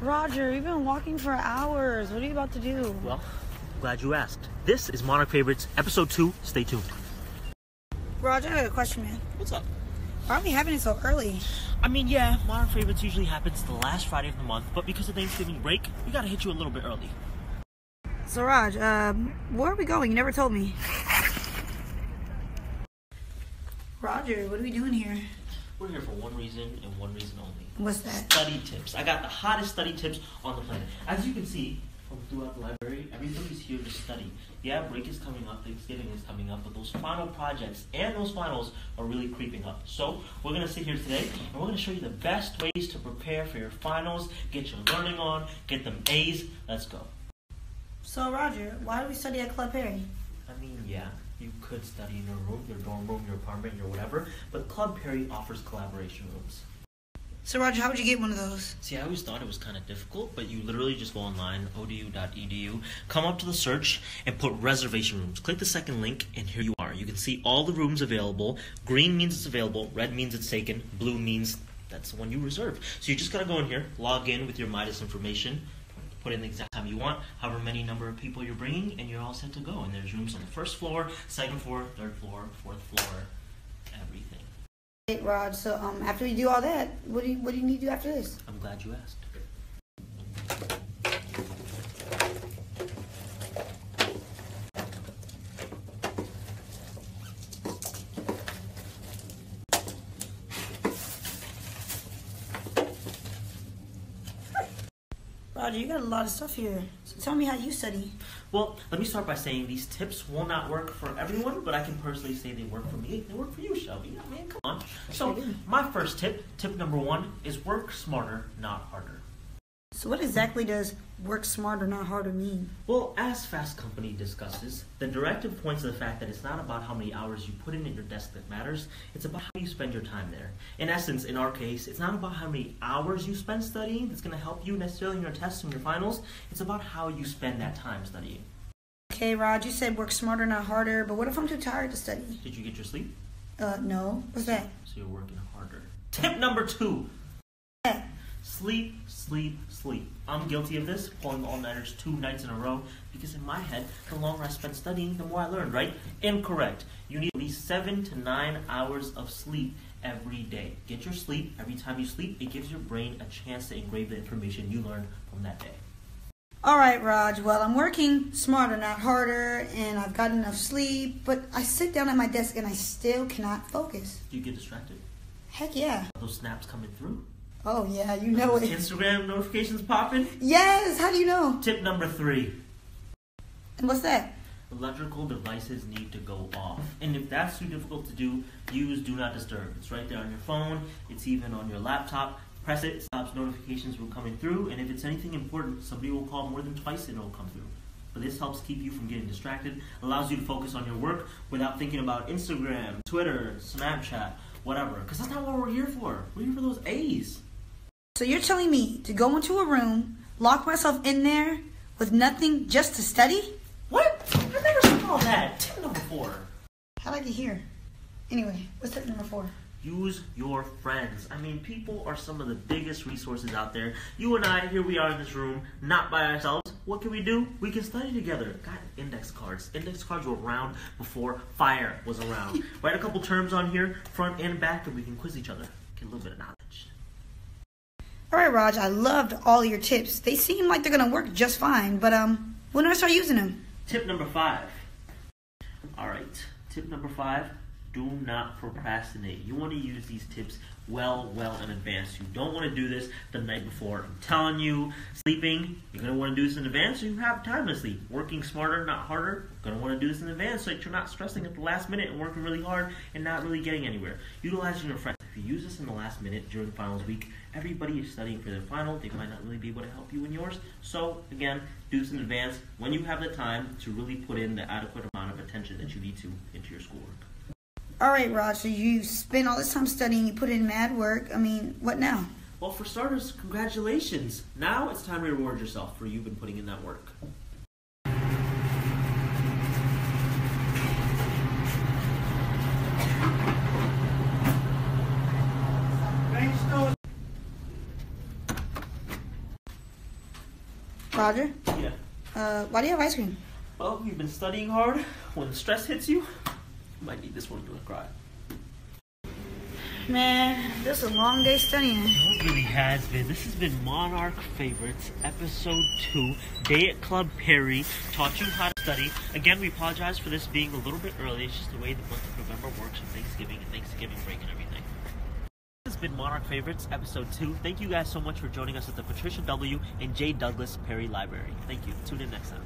Roger, you've been walking for hours. What are you about to do? Well, glad you asked. This is Monarch Favorites, Episode 2. Stay tuned. Roger, I got a question, man. What's up? Why are we having it so early? I mean, yeah, Monarch Favorites usually happens the last Friday of the month, but because of Thanksgiving break, we gotta hit you a little bit early. So, Raj, where are we going? You never told me. Roger, what are we doing here? We're here for one reason and one reason only. What's that? Study tips. I got the hottest study tips on the planet. As you can see from throughout the library, everybody's here to study. Yeah, break is coming up, Thanksgiving is coming up, but those final projects and those finals are really creeping up. So we're going to sit here today and we're going to show you the best ways to prepare for your finals, get your learning on, get them A's. Let's go. So, Roger, why do we study at Club Perry? I mean, yeah, you could study in your room, your dorm room, your apartment, your whatever, but Club Perry offers collaboration rooms. So, Roger, how would you get one of those? See, I always thought it was kind of difficult, but you literally just go online, ODU.edu, come up to the search, and put reservation rooms. Click the second link, and here you are. You can see all the rooms available. Green means it's available, red means it's taken, blue means that's the one you reserved. So you just gotta go in here, log in with your Midas information, put in the exact time you want, however many number of people you're bringing, and you're all set to go. And there's rooms on the first floor, second floor, third floor, fourth floor, everything. Hey, Raj, so after we do all that, what do you need to do after this? I'm glad you asked. Roger, you got a lot of stuff here. So tell me how you study. Well, let me start by saying these tips will not work for everyone, but I can personally say they work for me. They work for you, Shelby. I mean, come on. So, my first tip number 1, is work smarter, not harder. So what exactly does work smarter, not harder mean? Well, as Fast Company discusses, the directive points to the fact that it's not about how many hours you put in at your desk that matters, it's about how you spend your time there. In essence, in our case, it's not about how many hours you spend studying that's going to help you necessarily in your tests and your finals, it's about how you spend that time studying. Okay, Raj, you said work smarter, not harder, but what if I'm too tired to study? Did you get your sleep? No. What's that? So you're working harder. Tip number 2. Yeah. Sleep, sleep, sleep. I'm guilty of this, pulling all-nighters 2 nights in a row, because in my head, the longer I spend studying, the more I learn, right? Incorrect. You need at least 7 to 9 hours of sleep every day. Get your sleep. Every time you sleep, it gives your brain a chance to engrave the information you learned from that day. All right, Raj. Well, I'm working smarter, not harder, and I've got enough sleep, but I sit down at my desk and I still cannot focus. Do you get distracted? Heck yeah. Are those snaps coming through? Oh, yeah, you know it. Instagram notifications popping? Yes, how do you know? Tip number 3. And what's that? Electrical devices need to go off. And if that's too difficult to do, use Do Not Disturb. It's right there on your phone. It's even on your laptop. Press it stops notifications from coming through. And if it's anything important, somebody will call more than twice and it'll come through. But this helps keep you from getting distracted, allows you to focus on your work without thinking about Instagram, Twitter, Snapchat, whatever. Because that's not what we're here for. We're here for those A's. So you're telling me to go into a room, lock myself in there with nothing just to study? What? I never saw that. Tip number 4. How'd I get here? Anyway, what's tip number 4? Use your friends. I mean, people are some of the biggest resources out there. You and I, here we are in this room, not by ourselves. What can we do? We can study together. Got index cards. Index cards were around before fire was around. Write a couple terms on here, front and back, and we can quiz each other. Get a little bit of knowledge. All right, Raj, I loved all your tips. They seem like they're going to work just fine, but when do I start using them? Tip number 5. All right, tip number 5. Do not procrastinate. You want to use these tips well in advance. You don't want to do this the night before. I'm telling you, sleeping, you're going to want to do this in advance so you have time to sleep. Working smarter, not harder, you're going to want to do this in advance so that you're not stressing at the last minute and working really hard and not really getting anywhere. Utilizing your friends. If you use this in the last minute during finals week, everybody is studying for their final. They might not really be able to help you in yours. So, again, do this in advance when you have the time to really put in the adequate amount of attention that you need to into your schoolwork. All right, Raj, so you spent all this time studying, you put in mad work. I mean, what now? Well, for starters, congratulations. Now it's time to reward yourself for you've been putting in that work. Roger, Yeah. why do you have ice cream? Well, you've been studying hard. When stress hits you, you might need this one to cry. Man, this is a long day studying. It really has been. This has been Monarch Favorites, Episode 2, Day at Club Perry, taught you how to study. Again, we apologize for this being a little bit early. It's just the way the month of November works with Thanksgiving and Thanksgiving break and everything. This has been Monarch Favorites, Episode 2. Thank you guys so much for joining us at the Patricia W. and J. Douglas Perry Library. Thank you. Tune in next time.